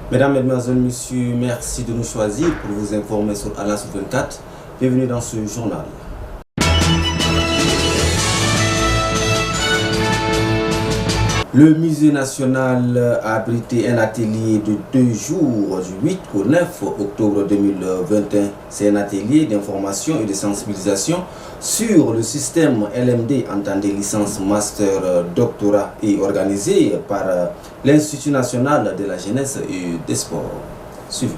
Mesdames, Mesdemoiselles, Messieurs, merci de nous choisir pour vous informer sur Alas 24. Bienvenue dans ce journal. Le musée national a abrité un atelier de 2 jours du 8 au 9 octobre 2021. C'est un atelier d'information et de sensibilisation sur le système LMD, entendez licence, master, doctorat, et organisé par l'Institut national de la jeunesse et des sports. Suivez.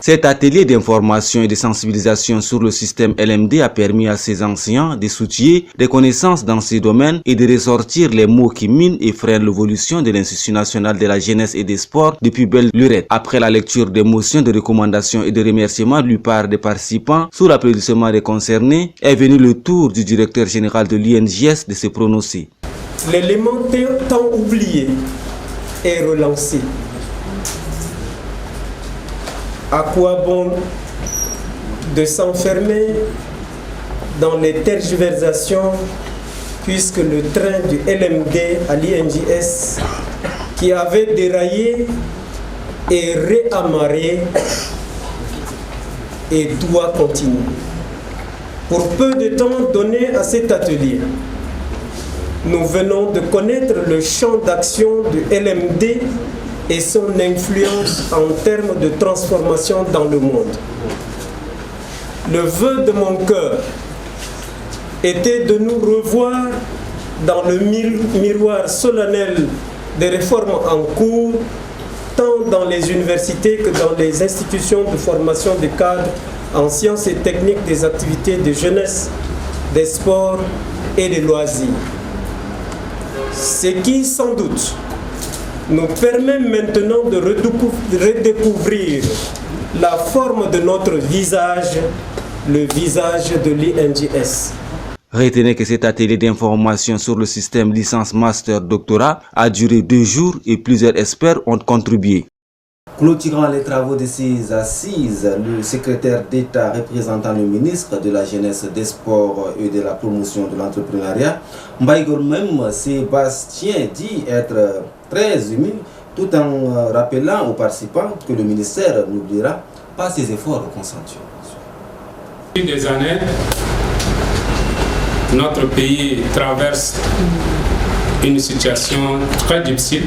Cet atelier d'information et de sensibilisation sur le système LMD a permis à ses enseignants de s'outiller des connaissances dans ces domaines et de ressortir les mots qui minent et freinent l'évolution de l'Institut national de la jeunesse et des sports depuis belle lurette. Après la lecture des motions de recommandation et de remerciements de part des participants sous l'applaudissement des concernés, est venu le tour du directeur général de l'INJS de se prononcer. L'élément tant oublié est relancé. À quoi bon de s'enfermer dans les tergiversations puisque le train du LMD à l'INJS qui avait déraillé est réamarré et doit continuer. Pour peu de temps donné à cet atelier, nous venons de connaître le champ d'action du LMD et son influence en termes de transformation dans le monde. Le vœu de mon cœur était de nous revoir dans le miroir solennel des réformes en cours, tant dans les universités que dans les institutions de formation des cadres en sciences et techniques des activités de jeunesse, des sports et des loisirs. Ce qui, sans doute, nous permet maintenant de redécouvrir la forme de notre visage, le visage de l'INJS. Retenez que cet atelier d'information sur le système licence, master, doctorat a duré 2 jours et plusieurs experts ont contribué. Clôturant les travaux de ces assises, le secrétaire d'État représentant le ministre de la Jeunesse, des Sports et de la Promotion de l'Entrepreneuriat, Mbaïgol même Sébastien, dit être très ému tout en rappelant aux participants que le ministère n'oubliera pas ses efforts consentis. Depuis des années, notre pays traverse une situation très difficile.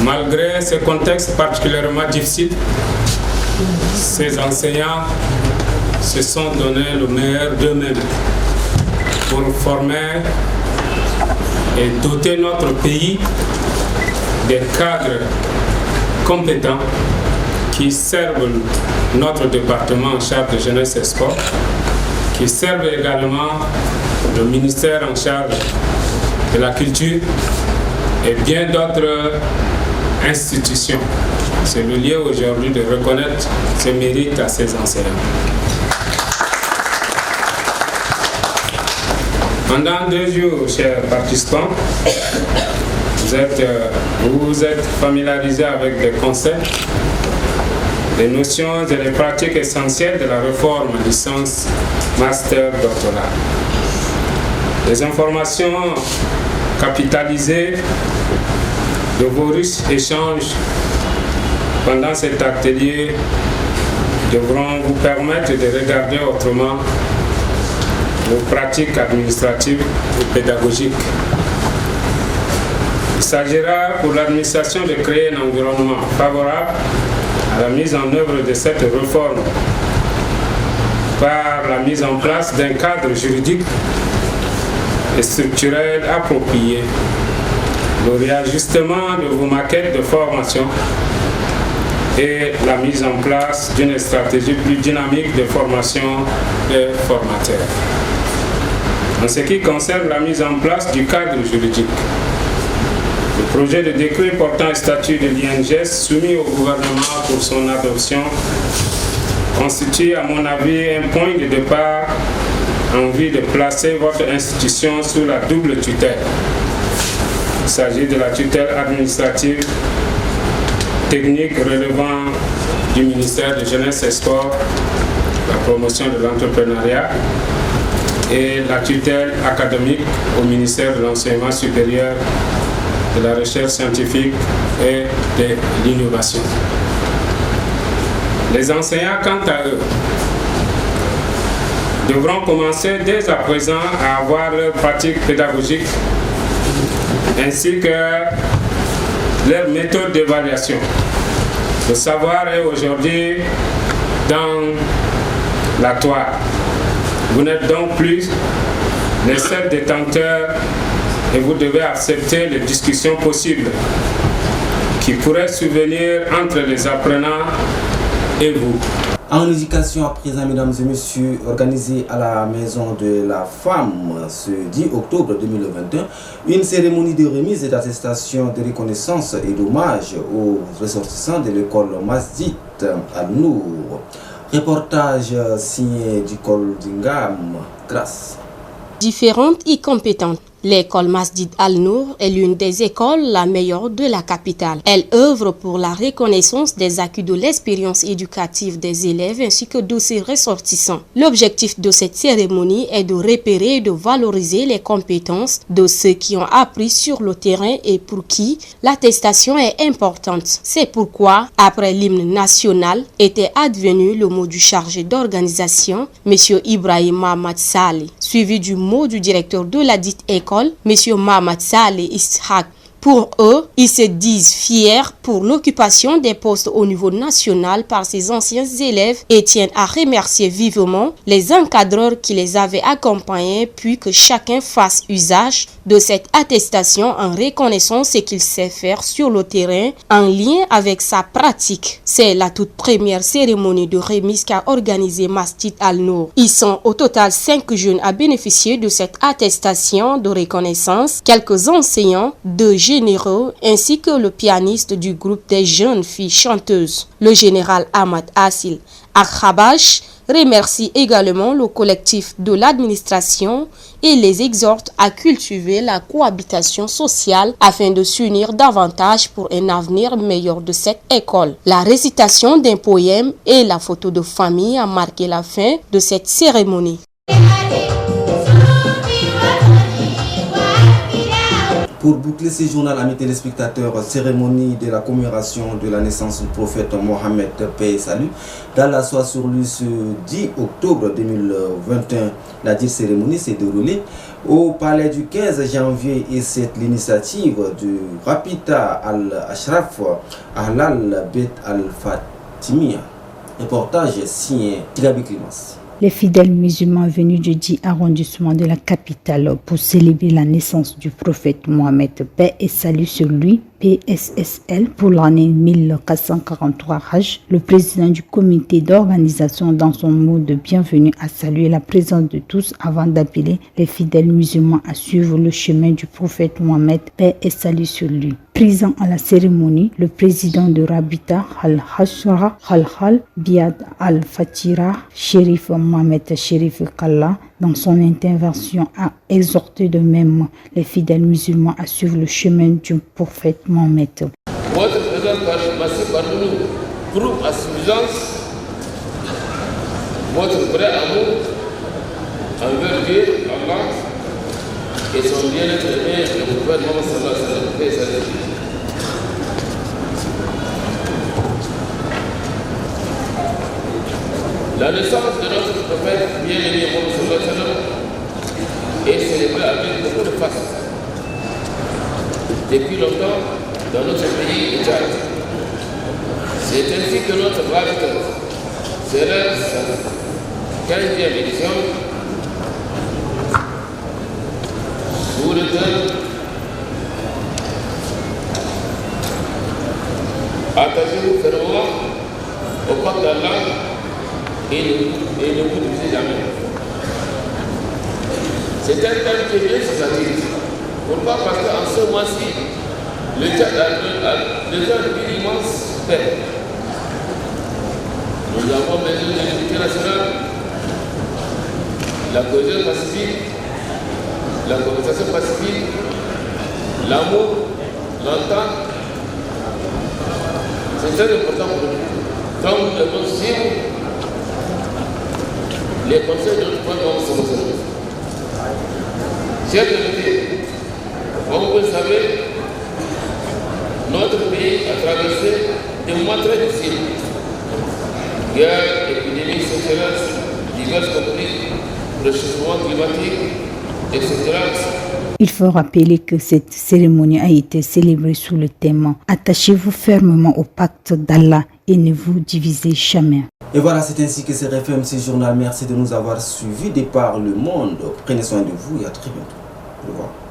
Malgré ce contexte particulièrement difficile, ces enseignants se sont donné le meilleur d'eux-mêmes pour former et doter notre pays des cadres compétents qui servent notre département en charge de jeunesse et sport, qui servent également le ministère en charge de la culture et bien d'autres institutions. C'est le lieu aujourd'hui de reconnaître ce mérite à ces enseignants. Pendant 2 jours, chers participants, vous vous êtes familiarisés avec des concepts, des notions et des pratiques essentielles de la réforme licence, master, doctorat. Les informations capitalisées de vos riches échanges pendant cet atelier devront vous permettre de regarder autrement vos pratiques administratives et pédagogiques. Il s'agira pour l'administration de créer un environnement favorable à la mise en œuvre de cette réforme par la mise en place d'un cadre juridique et structurel approprié, le réajustement de vos maquettes de formation et la mise en place d'une stratégie plus dynamique de formation des formateurs. En ce qui concerne la mise en place du cadre juridique, le projet de décret portant statut de l'INJS soumis au gouvernement pour son adoption constitue à mon avis un point de départ en vue de placer votre institution sous la double tutelle. Il s'agit de la tutelle administrative technique relevant du ministère de Jeunesse et Sport, la promotion de l'entrepreneuriat, et la tutelle académique au ministère de l'Enseignement supérieur de la recherche scientifique et de l'innovation. Les enseignants, quant à eux, devront commencer dès à présent à avoir leur pratique pédagogique ainsi que leur méthode d'évaluation. Le savoir est aujourd'hui dans la toile. Vous n'êtes donc plus les seuls détenteurs et vous devez accepter les discussions possibles qui pourraient survenir entre les apprenants et vous. En éducation, à présent, mesdames et messieurs, organisée à la Maison de la Femme ce 10 octobre 2021, une cérémonie de remise et d'attestation de reconnaissance et d'hommage aux ressortissants de l'école Masjid Al-Nour. Reportage signé Dicole Dingam, grâce. Différente et compétente, l'école Masjid Al-Nour est l'une des écoles la meilleure de la capitale. Elle œuvre pour la reconnaissance des acquis de l'expérience éducative des élèves ainsi que de ses ressortissants. L'objectif de cette cérémonie est de repérer et de valoriser les compétences de ceux qui ont appris sur le terrain et pour qui l'attestation est importante. C'est pourquoi, après l'hymne national, était advenu le mot du chargé d'organisation, M. Ibrahim Mahmoud Saleh, suivi du mot du directeur de la dite école, M. Mahmoud Saleh Ishaq. Pour eux, ils se disent fiers pour l'occupation des postes au niveau national par ces anciens élèves et tiennent à remercier vivement les encadreurs qui les avaient accompagnés, puis que chacun fasse usage de cette attestation en reconnaissant ce qu'il sait faire sur le terrain en lien avec sa pratique. C'est la toute première cérémonie de remise qu'a organisée Masjid Al-Nour. Ils sont au total 5 jeunes à bénéficier de cette attestation de reconnaissance, quelques enseignants, 2 généraux ainsi que le pianiste du groupe des jeunes filles chanteuses. Le général Ahmad Assil Akhabash remercie également le collectif de l'administration et les exhorte à cultiver la cohabitation sociale afin de s'unir davantage pour un avenir meilleur de cette école. La récitation d'un poème et la photo de famille a marqué la fin de cette cérémonie. Pour boucler ce journal, amis téléspectateurs, cérémonie de la commémoration de la naissance du prophète Mohammed, paix et salut, dans la soirée sur lui ce 10 octobre 2021. La dite cérémonie s'est déroulée au palais du 15 janvier et c'est l'initiative du Rapita Al-Ashraf Ahlal Bet Al-Fatimiyya. Reportage signé Tigabi Clémence. Les fidèles musulmans venus du 10 arrondissement de la capitale pour célébrer la naissance du prophète Mohammed, paix et salut sur lui, PSSL, pour l'année 1443 Hajj, le président du comité d'organisation dans son mot de bienvenue a salué la présence de tous avant d'appeler les fidèles musulmans à suivre le chemin du prophète Mohammed, paix et salut sur lui. Présent à la cérémonie, le président de Rabita Al-Hashra Al-Hal Biad Al-Fatira, Shérif Mohamed Shérif Kalla, dans son intervention, a exhorté de même les fidèles musulmans à suivre le chemin du prophète Mohammed. Votre présence parmi nous prouve à suffisance votre vrai amour envers Dieu, Allah et son bien-être aimé, le prophète Mohammed sallallahu alayhi wa sallam. La naissance de notre prophète bien-aimé Mohammed sallallahu alayhi wa sallam est célébrée avec beaucoup de faces. Depuis longtemps, dans notre pays, le Tchad. C'est ainsi que notre Rabita célèbre sa 15e édition pour le thème attachez-vous fermement au pacte d'Allah et ne vous divisez jamais. C'est un thème qui est bien sensible. Pourquoi? Parce qu'en ce mois-ci, le Tchad a déjà une immense paix. Nous avons besoin de l'unité nationale, la cohésion pacifique, la conversation pacifique, l'amour, l'entente. C'est très important pour nous. Donc nous devons suivre les conseils de notre prophète. Chers invités, comme vous le savez, moments très difficiles. Guerre, épidémie, sécheresse, diverses conflits, réchauffement climatique, etc. Il faut rappeler que cette cérémonie a été célébrée sous le thème « Attachez-vous fermement au pacte d'Allah et ne vous divisez jamais ». Et voilà, c'est ainsi que c'est referme ce journal. Merci de nous avoir suivis de par le monde. Prenez soin de vous et à très bientôt. Au revoir.